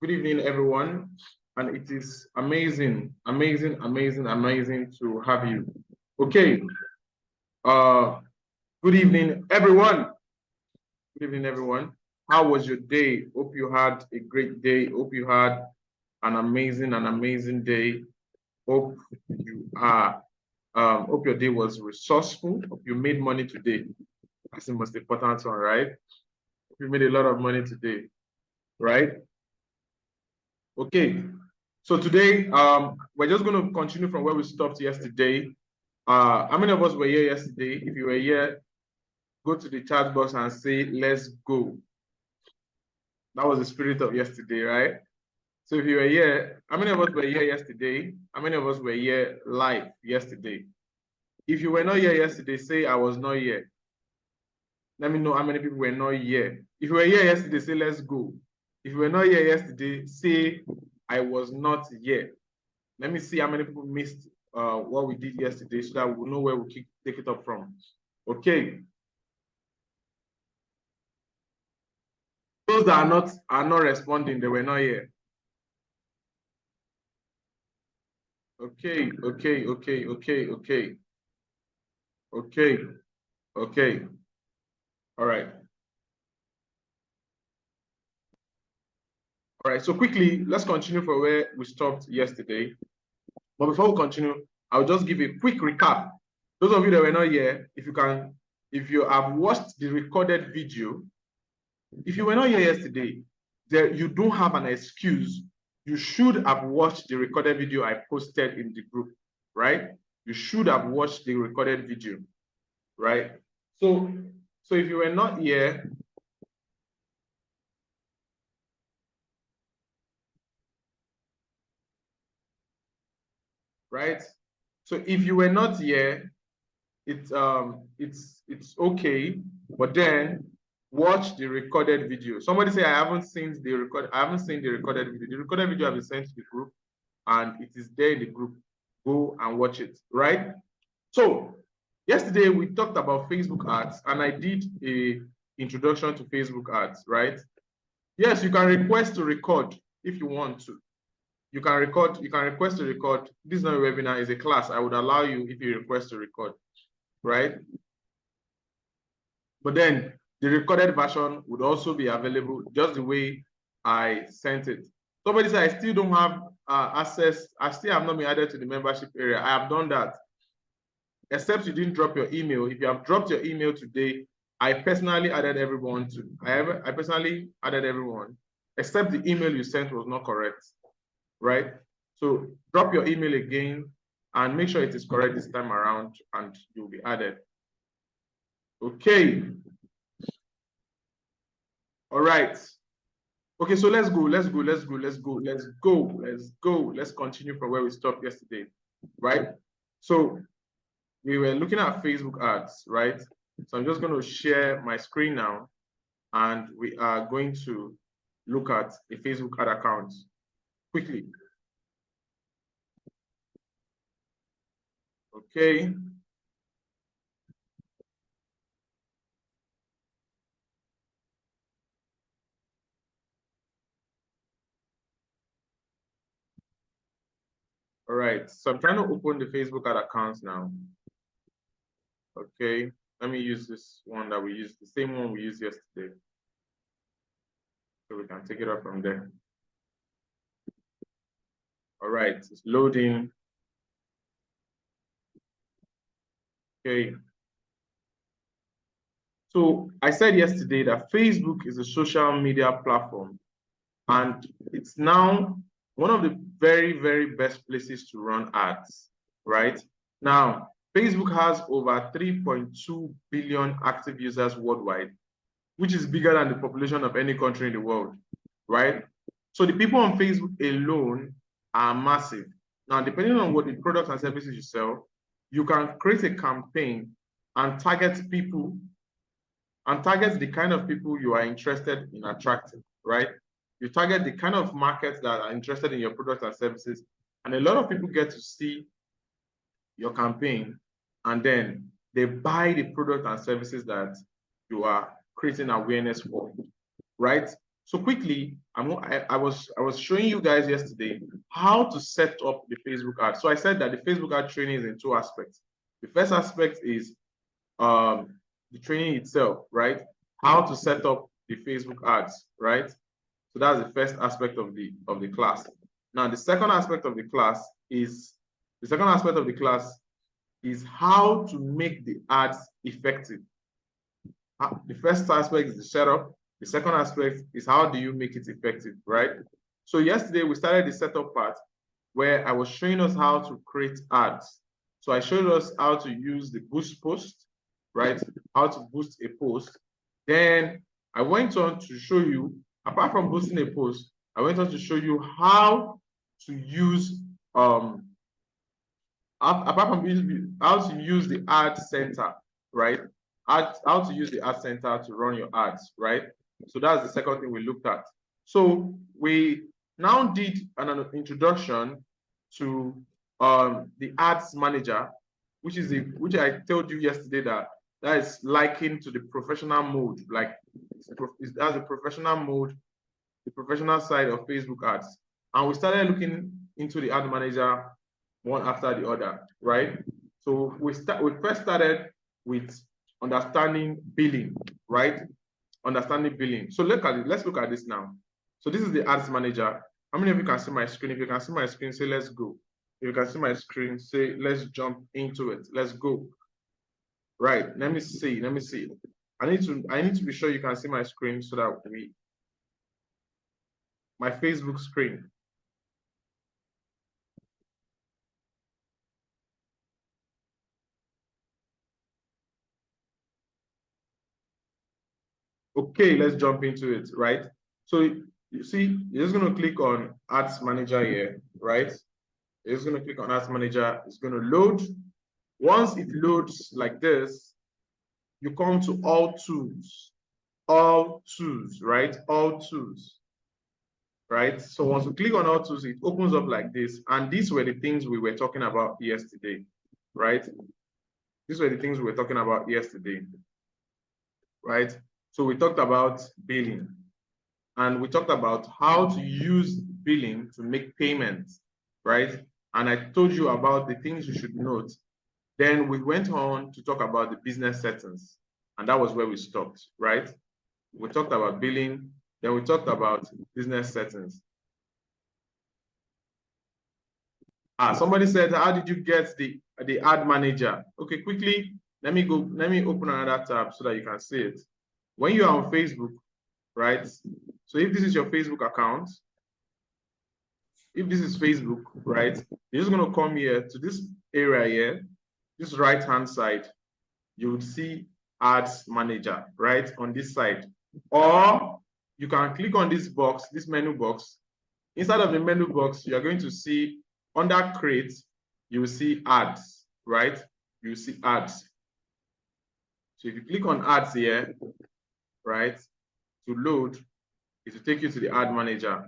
Good evening, everyone. And it is amazing to have you. Okay. Good evening, everyone. Good evening, everyone. How was your day? Hope you had a great day. Hope you had an amazing day. Hope you are. Hope your day was resourceful. Hope you made money today. That's the most important one, right? Hope you made a lot of money today, right? Okay. So today, we're just going to continue from where we stopped yesterday. How many of us were here yesterday? If you were here, go to the chat box and say, let's go. That was the spirit of yesterday, right? So if you were here, how many of us were here yesterday? How many of us were here live yesterday? If you were not here yesterday, say, I was not here. Let me know how many people were not here. If you were here yesterday, say, let's go. If you were not here yesterday, say, I was not here. Let me see how many people missed what we did yesterday so that we'll know where we take it up from. Okay. Those that are not responding, they were not here. Okay. All right. All right, so quickly, let's continue from where we stopped yesterday. But before we continue, I'll just give a quick recap. Those of you that were not here, if you have watched the recorded video, if you were not here yesterday, you don't have an excuse. You should have watched the recorded video I posted in the group, right? You should have watched the recorded video, right? So if you were not here, right? So if you were not here, it's okay, but then watch the recorded video. Somebody say I haven't seen the recorded video. The recorded video has been sent to the group and it is there in the group. Go and watch it, right? So yesterday we talked about Facebook ads and I did a introduction to Facebook ads, right? Yes, you can request to record if you want to. You can request to record. This is not a webinar, it's a class. I would allow you if you request to record, right? But then the recorded version would also be available just the way I sent it. Somebody said, I still don't have access. I still have not been added to the membership area. I have done that. Except you didn't drop your email. If you have dropped your email today, I personally added everyone to. I personally added everyone, except the email you sent was not correct, right? So drop your email again and make sure it is correct this time around and you'll be added. Okay. All right. Okay, so let's go. Let's continue from where we stopped yesterday, right? So we were looking at Facebook ads, right? So I'm just going to share my screen now and we are going to look at a Facebook ad account quickly. Okay. All right, so I'm trying to open the Facebook ad accounts now. Okay, let me use this one that we used, the same one we used yesterday. So we can take it up from there. All right, it's loading. Okay. So I said yesterday that Facebook is a social media platform and it's now one of the very best places to run ads, right? Now, Facebook has over 3.2 billion active users worldwide, which is bigger than the population of any country in the world, right? So the people on Facebook alone are massive. Now, depending on what the products and services you sell, you can create a campaign and target people and target the kind of people you are interested in attracting, right? You target the kind of markets that are interested in your products and services, and a lot of people get to see your campaign, and then they buy the product and services that you are creating awareness for, right? So quickly, I was showing you guys yesterday how to set up the Facebook ad. So I said that the Facebook ad training is in two aspects. The first aspect is the training itself, right? How to set up the Facebook ads, right? So that's the first aspect of the class. Now the second aspect of the class is how to make the ads effective. The first aspect is the setup. The second aspect is how do you make it effective, right? So yesterday we started the setup part where I was showing us how to create ads. So I showed us how to use the boost post, right? How to boost a post. Then I went on to show you, apart from boosting a post, I went on to show you how to use apart from how to use the ad center, right? How to use the ad center to run your ads, right? So that's the second thing we looked at. So we now did an introduction to the ads manager, which I told you yesterday that is likened to the professional mode, like it has a professional mode, the professional side of Facebook ads. And we started looking into the ad manager one after the other, right? So we first started with understanding billing, right? Understanding billing. So let's look at this now. So this is the ads manager. How many of you can see my screen? If you can see my screen, say let's go. If you can see my screen, say let's jump into it. Let's go. Right. Let me see. I need to be sure you can see my screen so that my Facebook screen. Okay, let's jump into it, right? So you see, you're just going to click on Ads Manager here, right? You're just going to click on Ads Manager. It's going to load. Once it loads like this, you come to All Tools, right? All Tools, right? So once you click on All Tools, it opens up like this. And these were the things we were talking about yesterday, right? These were the things we were talking about yesterday, right? So we talked about billing. And we talked about how to use billing to make payments, right? And I told you about the things you should note. Then we went on to talk about the business settings, and that was where we stopped, right? We talked about billing, then we talked about business settings. Somebody said, how did you get the ad manager? Okay, quickly, let me open another tab so that you can see it. When you are on Facebook, right? So if this is your Facebook account, if this is Facebook, right, you're just going to come here to this area here, this right-hand side, you would see Ads Manager, right, on this side. Or you can click on this box, this menu box. Inside of the menu box, you're going to see under Create, you will see Ads, right? You will see Ads. So if you click on Ads here, right, to load, it will take you to the Ad Manager.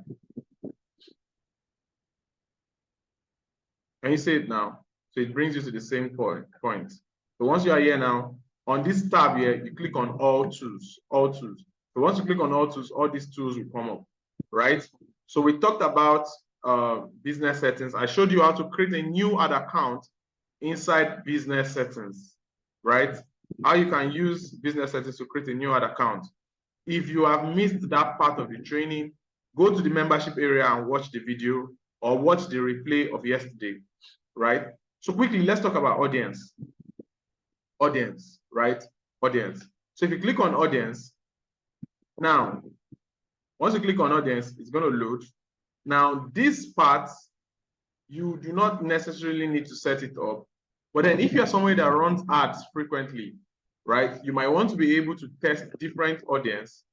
Can you see it now? So it brings you to the same point. So once you are here now, on this tab here, you click on All Tools, All Tools. So once you click on All Tools, all these tools will come up, right? So we talked about business settings. I showed you how to create a new ad account inside business settings, right? How you can use business settings to create a new ad account. If you have missed that part of the training, go to the membership area and watch the video or watch the replay of yesterday, right? So quickly, let's talk about audience. Audience, right? Audience. So if you click on audience, now, once you click on audience, it's going to load. Now, this part, you do not necessarily need to set it up. But then if you're somebody that runs ads frequently, right, you might want to be able to test different audience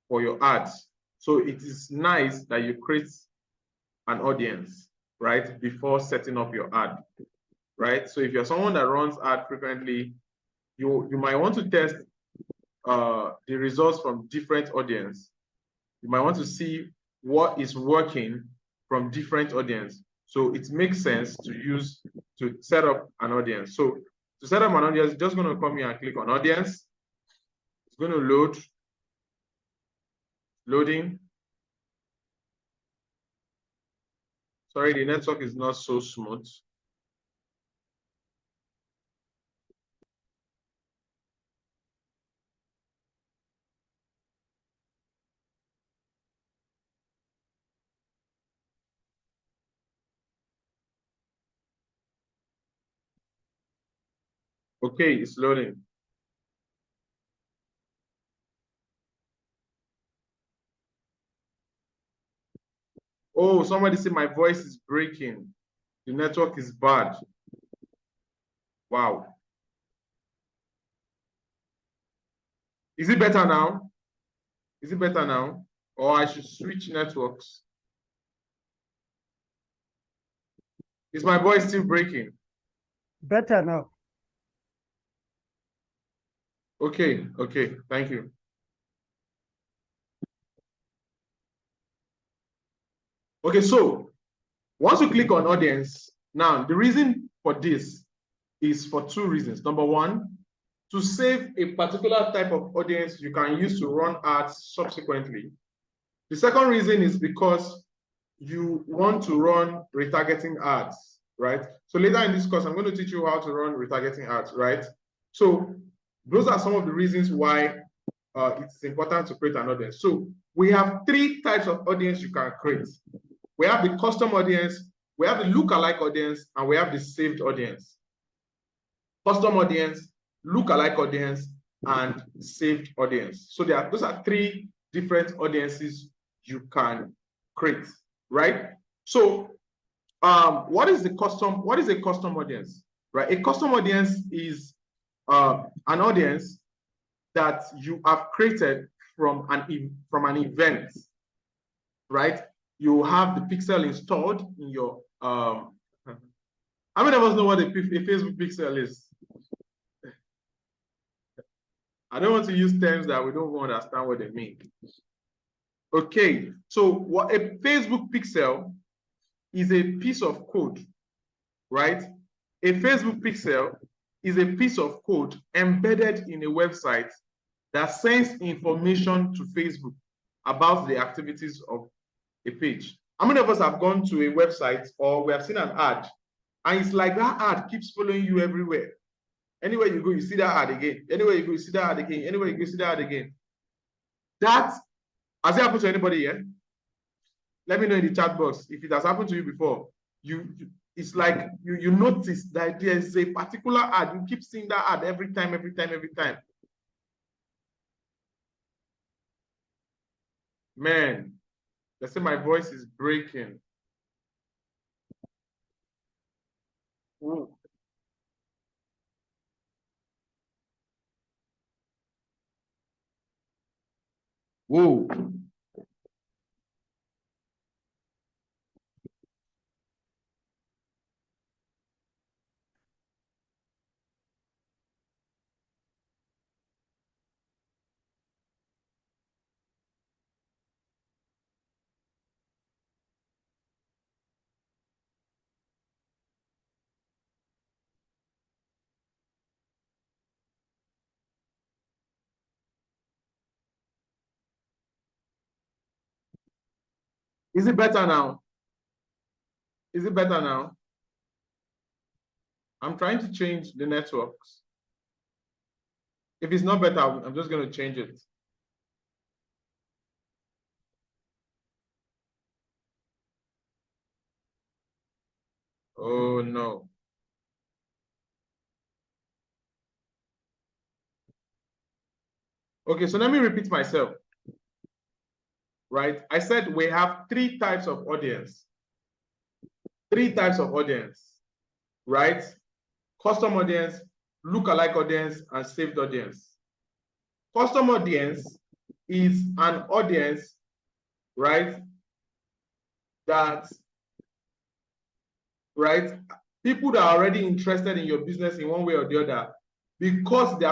for your ads. So it is nice that you create an audience, right, before setting up your ad, right? So if you're someone that runs ad frequently, you might want to test the results from different audience. You might want to see what is working from different audience. So it makes sense to set up an audience. So to set up an audience, you're just going to come here and click on audience. It's going to load. Loading. Sorry, the network is not so smooth. Okay, it's loading. Oh, somebody said my voice is breaking. The network is bad. Wow. Is it better now? Is it better now? Or I should switch networks? Is my voice still breaking? Better now. Okay, okay, thank you. Okay, so once you click on audience, now the reason for this is for two reasons. Number one, to save a particular type of audience you can use to run ads subsequently. The second reason is because you want to run retargeting ads, right? So later in this course, I'm going to teach you how to run retargeting ads, right? So those are some of the reasons why it's important to create an audience. So we have three types of audience you can create. We have the custom audience, we have the lookalike audience, and we have the saved audience. Custom audience, lookalike audience, and saved audience. So those are three different audiences you can create, right? So what is a custom audience, right? A custom audience is an audience that you have created from an event, right? You have the pixel installed in your how many of us know what a Facebook pixel is? I don't want to use terms that we don't understand what they mean. Okay, so what a Facebook pixel is a piece of code, right? A Facebook pixel is a piece of code embedded in a website that sends information to Facebook about the activities of a page. How many of us have gone to a website or we have seen an ad and it's like that ad keeps following you everywhere? Anywhere you go, you see that ad again. Anywhere you go, you see that ad again. Anywhere you go, you see that ad again. That has it happened to anybody here? Let me know in the chat box if it has happened to you before. It's like you notice that there's a particular ad. You keep seeing that ad every time. Man, let's say my voice is breaking. Ooh. Whoa. Is it better now? Is it better now? I'm trying to change the networks. If it's not better, I'm just going to change it. Oh, no. Okay, so let me repeat myself. Right? I said we have three types of audience. Three types of audience, right? Custom audience, lookalike audience, and saved audience. Custom audience is an audience, right? That, right? People that are already interested in your business in one way or the other, because they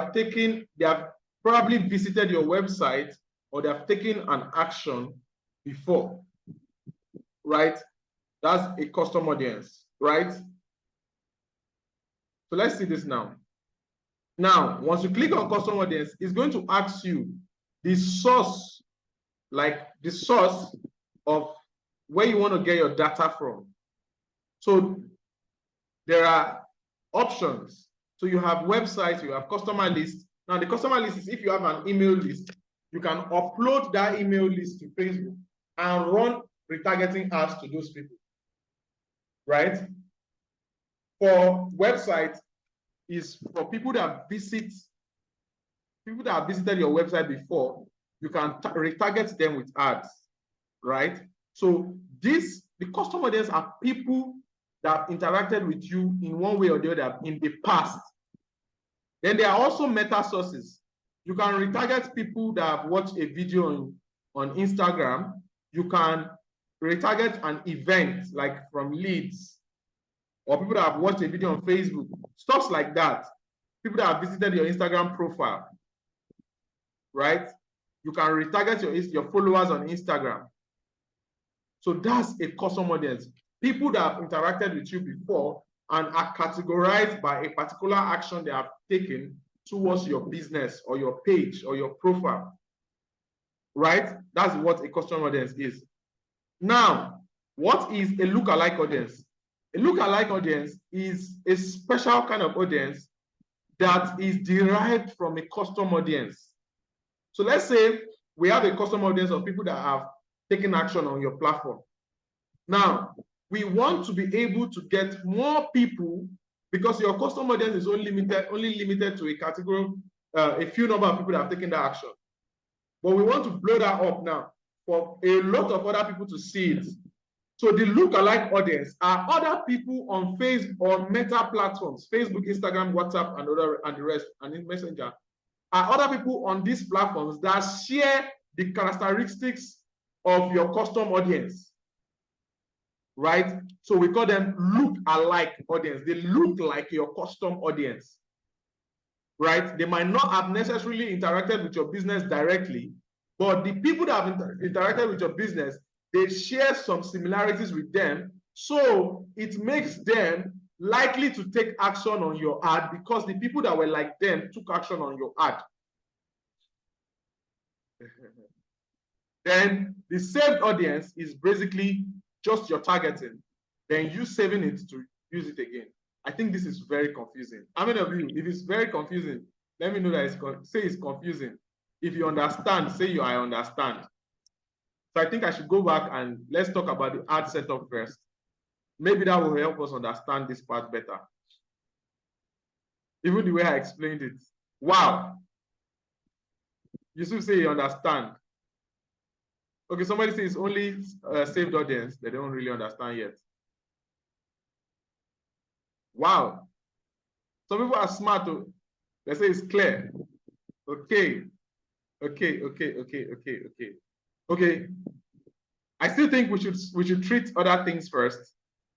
have probably visited your website or they have taken an action before, right? That's a custom audience, right? So let's see this now. Now, once you click on custom audience, it's going to ask you the source, like the source of where you want to get your data from. So there are options. So you have websites, you have customer lists. Now the customer list is if you have an email list, you can upload that email list to Facebook and run retargeting ads to those people, right? For website is for people that visited your website before, you can retarget them with ads, right? So the customer audience are people that have interacted with you in one way or the other in the past. Then there are also meta sources. You can retarget people that have watched a video on Instagram. You can retarget an event like from leads, or people that have watched a video on Facebook, stuff like that. People that have visited your Instagram profile, right? You can retarget your followers on Instagram. So that's a customer audience. People that have interacted with you before and are categorized by a particular action they have taken towards your business or your page or your profile, right? That's what a customer audience is. Now, what is a lookalike audience? A lookalike audience is a special kind of audience that is derived from a custom audience. So let's say we have a custom audience of people that have taken action on your platform. Now, we want to be able to get more people because your custom audience is only limited to a category, a few number of people that have taken that action. But we want to blow that up now for a lot of other people to see it. So the lookalike audience are other people on Facebook or Meta platforms, Facebook, Instagram, WhatsApp, and the rest, and Messenger, are other people on these platforms that share the characteristics of your custom audience, right? So we call them look-alike audience. They look like your custom audience, right? They might not have necessarily interacted with your business directly, but the people that have interacted with your business, they share some similarities with them, so it makes them likely to take action on your ad because the people that were like them took action on your ad. Then the saved audience is basically just your targeting, then you saving it to use it again. I think this is very confusing. How many of you, if it's very confusing, let me know that say it's confusing. If you understand, say I understand. So I think I should go back and let's talk about the ad setup first. Maybe that will help us understand this part better. Even the way I explained it. Wow. You should say you understand. Okay, somebody says only saved audience. They don't really understand yet. Wow. Some people are smart. They say it's clear. Okay. Okay. I still think we should treat other things first.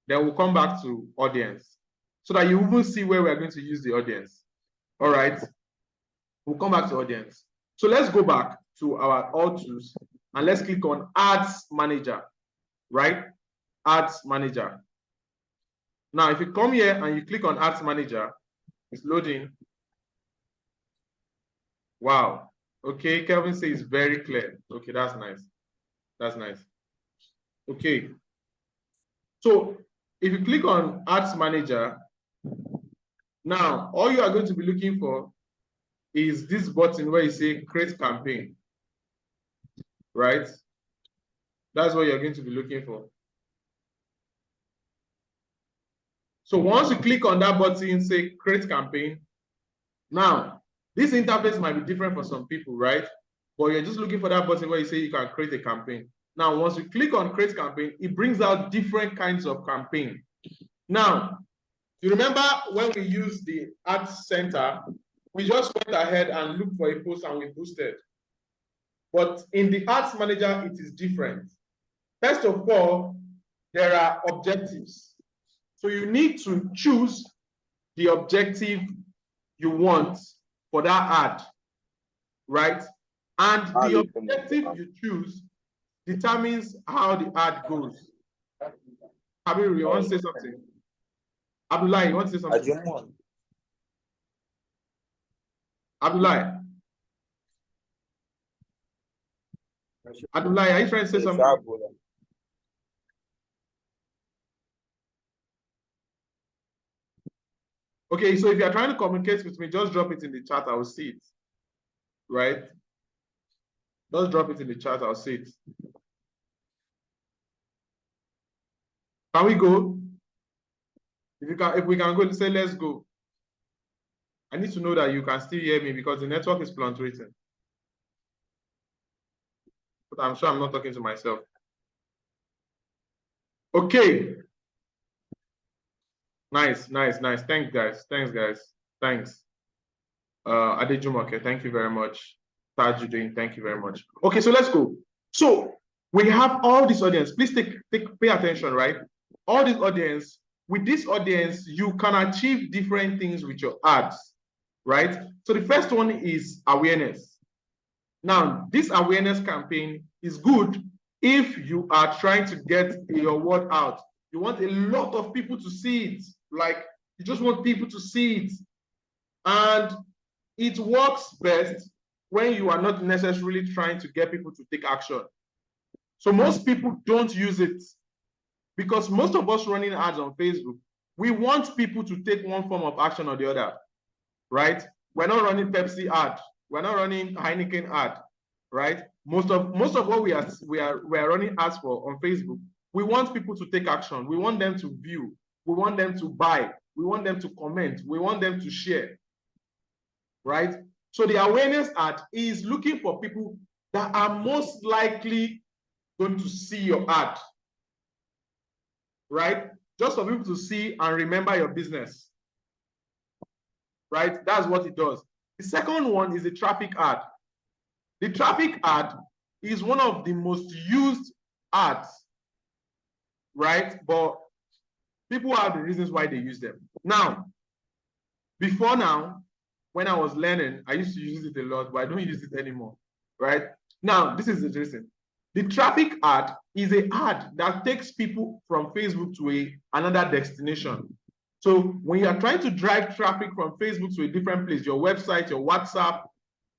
Then we'll come back to audience so that you will see where we're going to use the audience. All right. We'll come back to audience. So let's go back to our all tools and let's click on Ads Manager, right? Ads Manager. Now, if you come here and you click on Ads Manager, it's loading. Wow. Okay, Kelvin says very clear. Okay, that's nice. That's nice. Okay. So if you click on Ads Manager, now all you are going to be looking for is this button where you say create campaign, right? That's what you're going to be looking for. So once you click on that button, say create campaign. Now, this interface might be different for some people, right? But you're just looking for that button where you say you can create a campaign. Now, once you click on create campaign, it brings out different kinds of campaign. Now, you remember when we used the Ads Center, we just went ahead and looked for a post and we boosted. But in the Ads Manager, it is different. First of all, there are objectives. So you need to choose the objective you want for that ad, right? And the objective you choose determines how the ad goes. Habiru, you want to say something? Abdullah, you want to say something? Abdullah. Adulai, are you trying to say something? Okay, so if you're trying to communicate with me, just drop it in the chat. I will see it. Right? Just drop it in the chat. I'll see it. Can we go? If we can go, say let's go. I need to know that you can still hear me because the network is fluctuating. But I'm sure I'm not talking to myself. Okay. Nice. Thanks, guys. Thanks. Adejumoke, thank you very much. Tajuddin, thank you very much. Okay, so let's go. So we have all this audience. Please pay attention, right? All this audience. With this audience, you can achieve different things with your ads, right? So the first one is awareness. Now, this awareness campaign is good if you are trying to get your word out. You want a lot of people to see it. Like, you just want people to see it. And it works best when you are not necessarily trying to get people to take action. So most people don't use it because most of us running ads on Facebook, we want people to take one form of action or the other, right? We're not running Pepsi ad. We're not running Heineken ad, right? Most of what we are running ads for on Facebook, we want people to take action. We want them to view. We want them to buy. We want them to comment. We want them to share, right? So the awareness ad is looking for people that are most likely going to see your ad, right? Just for people to see and remember your business, right? That's what it does. The second one is the traffic ad. The traffic ad is one of the most used ads, right? But people have the reasons why they use them. Now, before now, when I was learning, I used to use it a lot, but I don't use it anymore, right? Now, this is the reason. The traffic ad is an ad that takes people from Facebook to another destination. So when you are trying to drive traffic from Facebook to a different place, your website, your WhatsApp,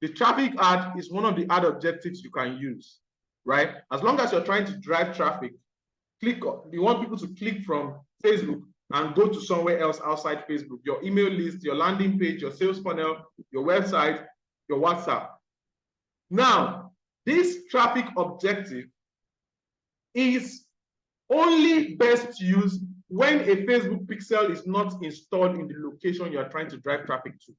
the traffic ad is one of the ad objectives you can use, right? As long as you're trying to drive traffic, you want people to click from Facebook and go to somewhere else outside Facebook, your email list, your landing page, your sales funnel, your website, your WhatsApp. Now, this traffic objective is only best used when a Facebook pixel is not installed in the location you are trying to drive traffic to,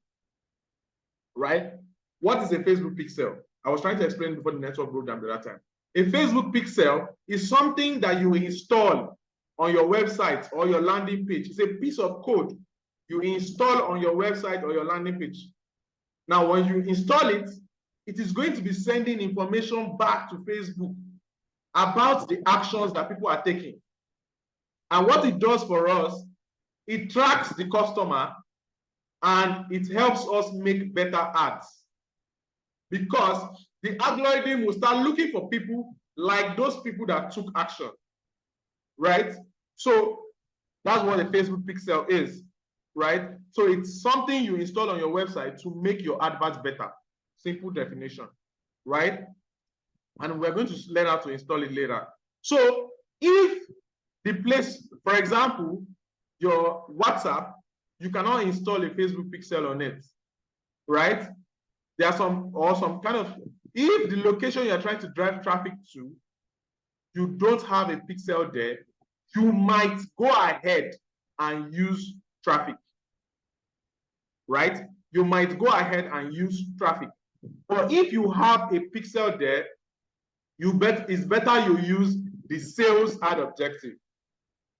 right? What is a Facebook pixel? I was trying to explain before the network broke down the other time. A Facebook pixel is something that you install on your website or your landing page. It's a piece of code you install on your website or your landing page. Now, when you install it, it is going to be sending information back to Facebook about the actions that people are taking. And what it does for us, it tracks the customer and it helps us make better ads. Because the algorithm will start looking for people like those people that took action, right? So that's what a Facebook pixel is, right? So it's something you install on your website to make your adverts better. Simple definition, right? And we're going to learn how to install it later. So if the place, for example, your WhatsApp, you cannot install a Facebook pixel on it, right? There are some kind of, if the location you're trying to drive traffic to, you don't have a pixel there, you might go ahead and use traffic, right? You might go ahead and use traffic. But if you have a pixel there, it's better you use the sales ad objective,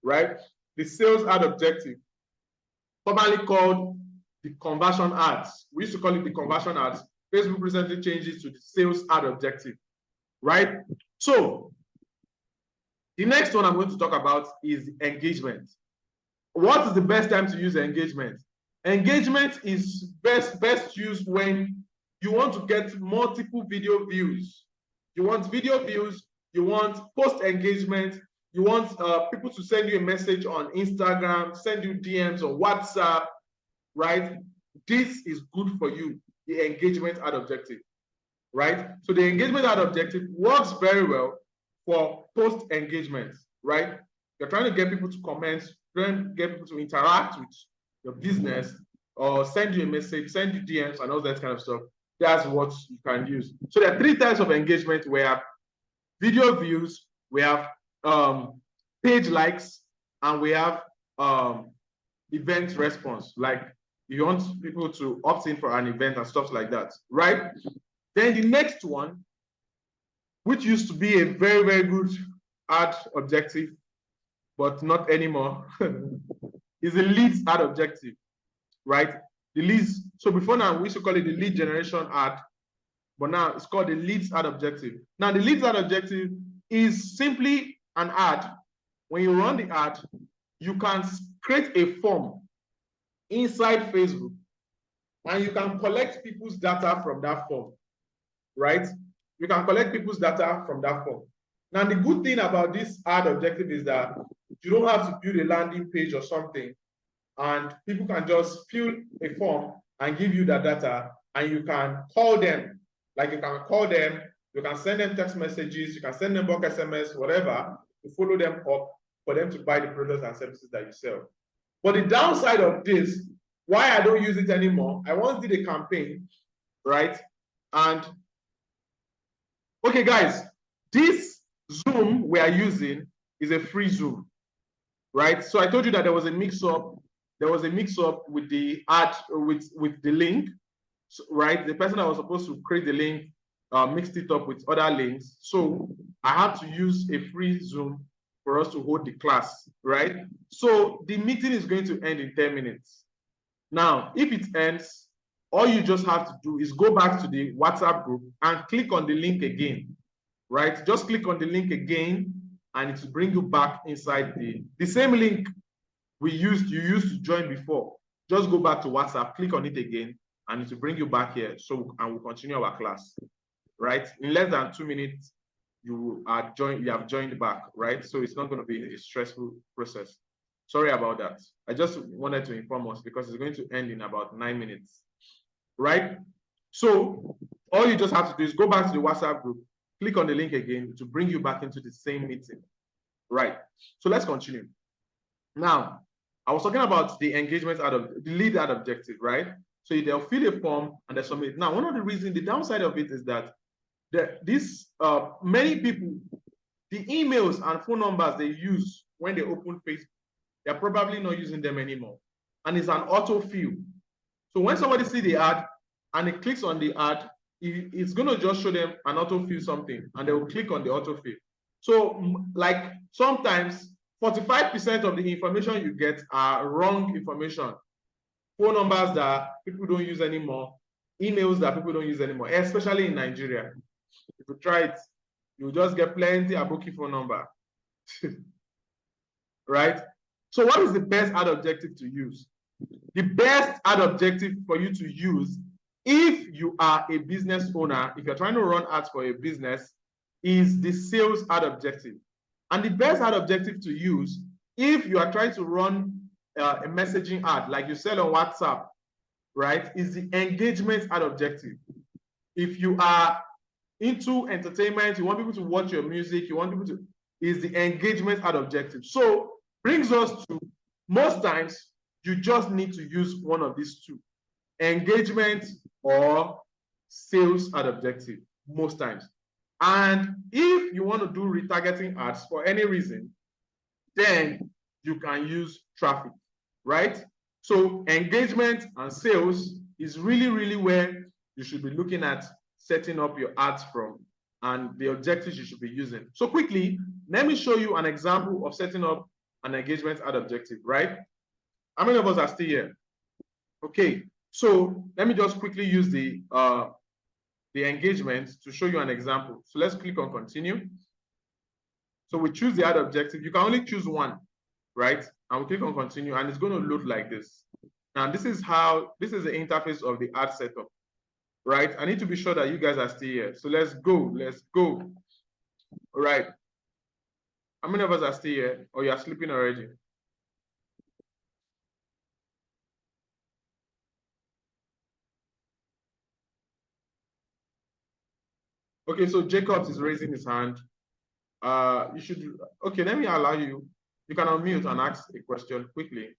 right? The sales ad objective, formerly called the conversion ads. We used to call it the conversion ads. Facebook recently changed it to the sales ad objective, right? So the next one I'm going to talk about is engagement. What is the best time to use engagement? Engagement is best used when you want to get multiple video views. You want video views, you want post engagement, you want people to send you a message on Instagram, send you DMs on WhatsApp, right? This is good for you, the engagement ad objective. right? So the engagement ad objective works very well for post engagement, right? You're trying to get people to comment, trying to get people to interact with your business or send you a message, send you DMs and all that kind of stuff. That's what you can use. So there are 3 types of engagement. We have video views, we have page likes, and we have event response. Like you want people to opt in for an event and stuff like that, right? Then the next one, which used to be a very, very good ad objective, but not anymore, is a leads ad objective, right? The leads, so before now, we used to call it the lead generation ad, but now it's called the leads ad objective. Now, the leads ad objective is simply an ad. When you run the ad, you can create a form inside Facebook, and you can collect people's data from that form, right? You can collect people's data from that form. Now, the good thing about this ad objective is that you don't have to build a landing page or something, and people can just fill a form and give you that data, and you can call them. Like you can call them, you can send them text messages, you can send them bulk SMS, whatever, to follow them up for them to buy the products and services that you sell. But the downside of this, why I don't use it anymore, I once did a campaign, right? And okay, guys, this Zoom we are using is a free Zoom, right? So I told you that there was a mix-up. There was a mix-up with the ad, with the link, so, right? The person that was supposed to create the link mixed it up with other links. So I had to use a free Zoom for us to hold the class, right? So the meeting is going to end in 10 minutes. Now, if it ends, all you just have to do is go back to the WhatsApp group and click on the link again, right? Just click on the link again and it will bring you back inside the same link you used to join before. Just go back to WhatsApp, click on it again, and it will bring you back here. So, and we'll continue our class, right? In less than 2 minutes, you have joined back, right? So it's not going to be a stressful process. Sorry about that. I just wanted to inform us because it's going to end in about 9 minutes, right? So all you just have to do is go back to the WhatsApp group, click on the link again to bring you back into the same meeting, right? So let's continue. Now, I was talking about the engagement the lead ad objective, right? So they'll fill a form and they submit. Now, one of the reasons, the downside of it is that many people, the emails and phone numbers they use when they open Facebook, they're probably not using them anymore. And it's an autofill. So when somebody sees the ad and it clicks on the ad, it's going to just show them an autofill something and they will click on the autofill. So like sometimes 45% of the information you get are wrong information. Phone numbers that people don't use anymore, emails that people don't use anymore, especially in Nigeria. If you try it, you'll just get plenty of Aboki phone number. Right? So what is the best ad objective to use? The best ad objective for you to use if you are a business owner, if you're trying to run ads for a business, is the sales ad objective. And the best ad objective to use if you are trying to run a messaging ad, like you sell on WhatsApp, right, is the engagement ad objective. If you are into entertainment, you want people to watch your music, you want people to, is the engagement ad objective. So brings us to, most times, you just need to use one of these two, engagement or sales ad objective, most times. And if you want to do retargeting ads for any reason, then you can use traffic, right? So engagement and sales is really, really where you should be looking at setting up your ads from and the objectives you should be using. So quickly, let me show you an example of setting up an engagement ad objective, right? How many of us are still here? Okay, so let me just quickly use the engagement to show you an example. So let's click on continue. So we choose the ad objective. You can only choose one, right? And we click on continue and it's going to load like this. Now this is the interface of the ad setup, right? I need to be sure that you guys are still here. So let's go. All right. How many of us are still here or you are sleeping already? Okay, so Jacobs is raising his hand. You should, okay, let me allow you. You can unmute and ask a question quickly.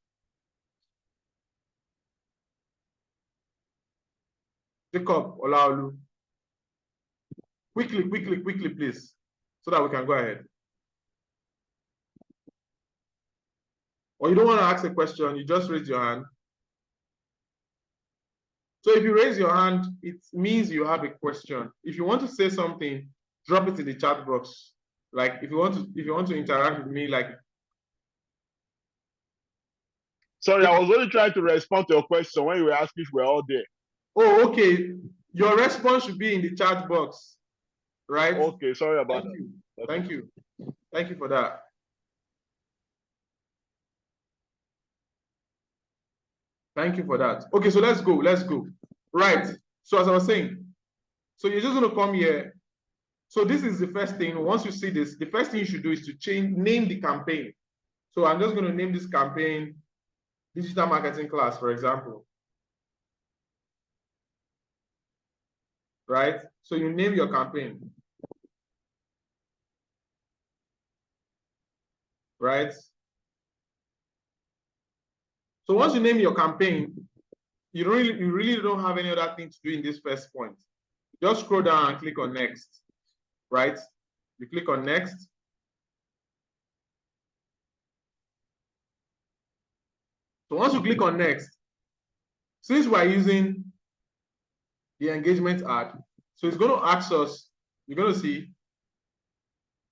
Jacob Olaolu. Quickly, please, so that we can go ahead. Or you don't want to ask a question, you just raise your hand. So if you raise your hand, it means you have a question. If you want to say something, drop it in the chat box. Like if you want to interact with me, like. Sorry, I was only trying to respond to your question when you were asking if we're all there. Oh, okay. Your response should be in the chat box, right? Okay, sorry about that. Okay. Thank you. Thank you for that. Thank you for that. Okay, so let's go. Right. So as I was saying, so you're just going to come here. So this is the first thing. Once you see this, the first thing you should do is to name the campaign. So I'm just going to name this campaign Digital Marketing Class, for example. Right? So you name your campaign. Right? So once you name your campaign, you really don't have any other thing to do in this first point. Just scroll down and click on next. Right? You click on next. So once you click on next, since we're using the engagement ad, so it's going to ask us, you're going to see,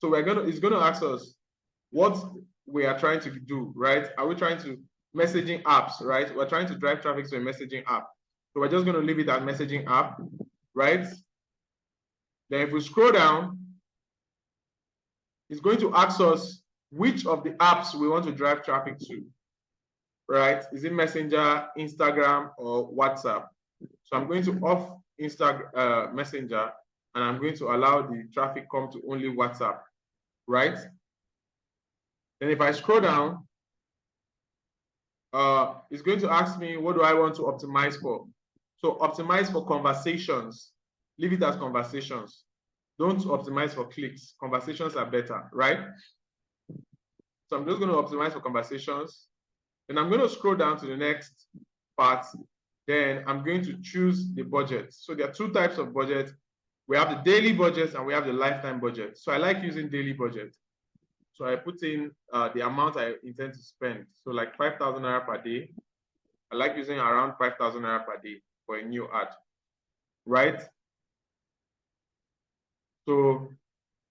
so it's going to ask us what we are trying to do, right? Are we trying to messaging apps, right? We're trying to drive traffic to a messaging app. So we're just going to leave it as messaging app, right? Then if we scroll down, it's going to ask us which of the apps we want to drive traffic to, right? Is it Messenger, Instagram, or WhatsApp? So I'm going to off Messenger, and I'm going to allow the traffic come to only WhatsApp, right? Then if I scroll down, it's going to ask me, what do I want to optimize for? So optimize for conversations. Leave it as conversations. Don't optimize for clicks. Conversations are better, right? So I'm just going to optimize for conversations. And I'm going to scroll down to the next part. Then I'm going to choose the budget. So there are two types of budget. We have the daily budget and we have the lifetime budget. So I like using daily budget. So I put in the amount I intend to spend. So like 5,000 naira per day. I like using around 5,000 naira per day for a new ad, right? So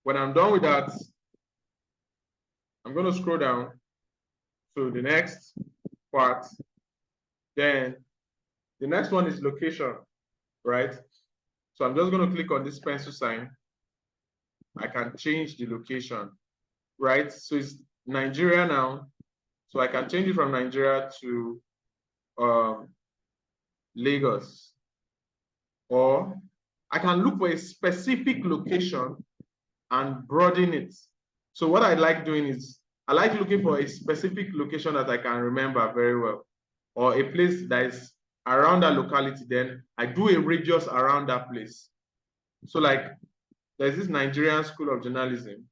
when I'm done with that, I'm going to scroll down to the next part. Then the next one is location, right? So I'm just going to click on this pencil sign. I can change the location, right? So it's Nigeria now. So I can change it from Nigeria to Lagos. Or I can look for a specific location and broaden it. So what I like doing is, I like looking for a specific location that I can remember very well, or a place that is around that locality. Then I do a radius around that place. So like, there's this Nigerian School of Journalism.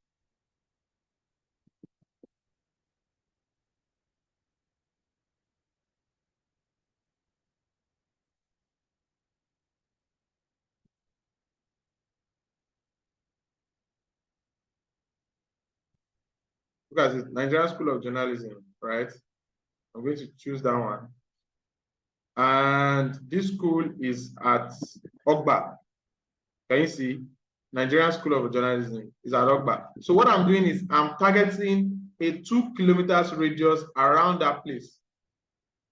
Look at it, Nigerian School of Journalism, right? I'm going to choose that one. And this school is at Ogba. Can you see? Nigerian School of Journalism is at Ogba. So what I'm doing is I'm targeting a 2 kilometers radius around that place,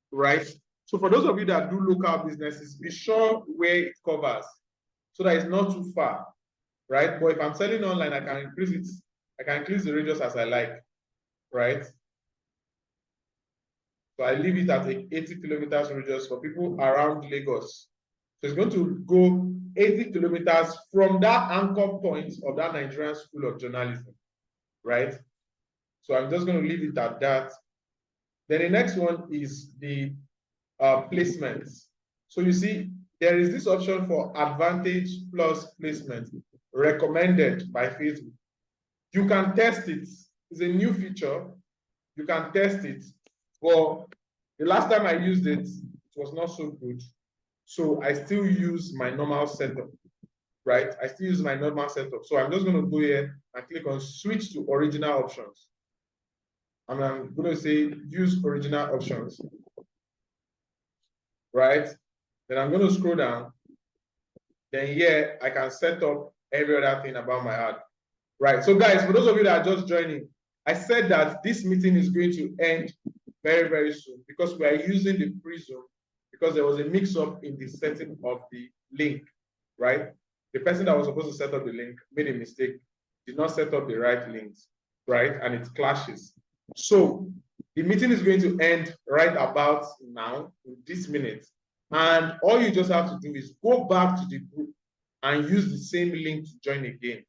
right? So for those of you that do local businesses, be sure where it covers so that it's not too far, right? But if I'm selling online, I can increase it. I can increase the radius as I like, right? So I leave it at 80 kilometers radius for people around Lagos. So it's going to go 80 kilometers from that anchor point of that Nigerian School of Journalism, right? So I'm just going to leave it at that. Then the next one is the placements. So you see, there is this option for advantage plus placement. recommended by Facebook. You can test it. It's a new feature. You can test it. But the last time I used it, it was not so good. So I still use my normal setup, right? I still use my normal setup. So I'm just going to go here and click on switch to original options. And I'm going to say use original options, right? Then I'm going to scroll down. Then here I can set up every other thing about my ad, right? So guys, for those of you that are just joining, I said that this meeting is going to end very, very soon because we are using the free Zoom because there was a mix-up in the setting of the link, right? The person that was supposed to set up the link made a mistake, did not set up the right links, right? And it clashes. So the meeting is going to end right about now, in this minute. And all you just have to do is go back to the group and use the same link to join again.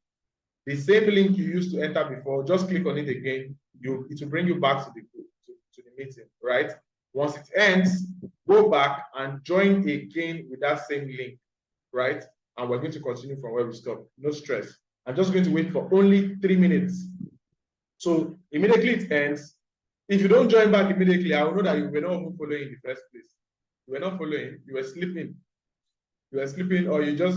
The same link you used to enter before, just click on it again. It will bring you back to the group, to the meeting, right? Once it ends, go back and join again with that same link, right? And we're going to continue from where we stopped. No stress. I'm just going to wait for only 3 minutes. So immediately it ends. If you don't join back immediately, I will know that you were not even following in the first place. You were not following, you were sleeping. You were sleeping, or you just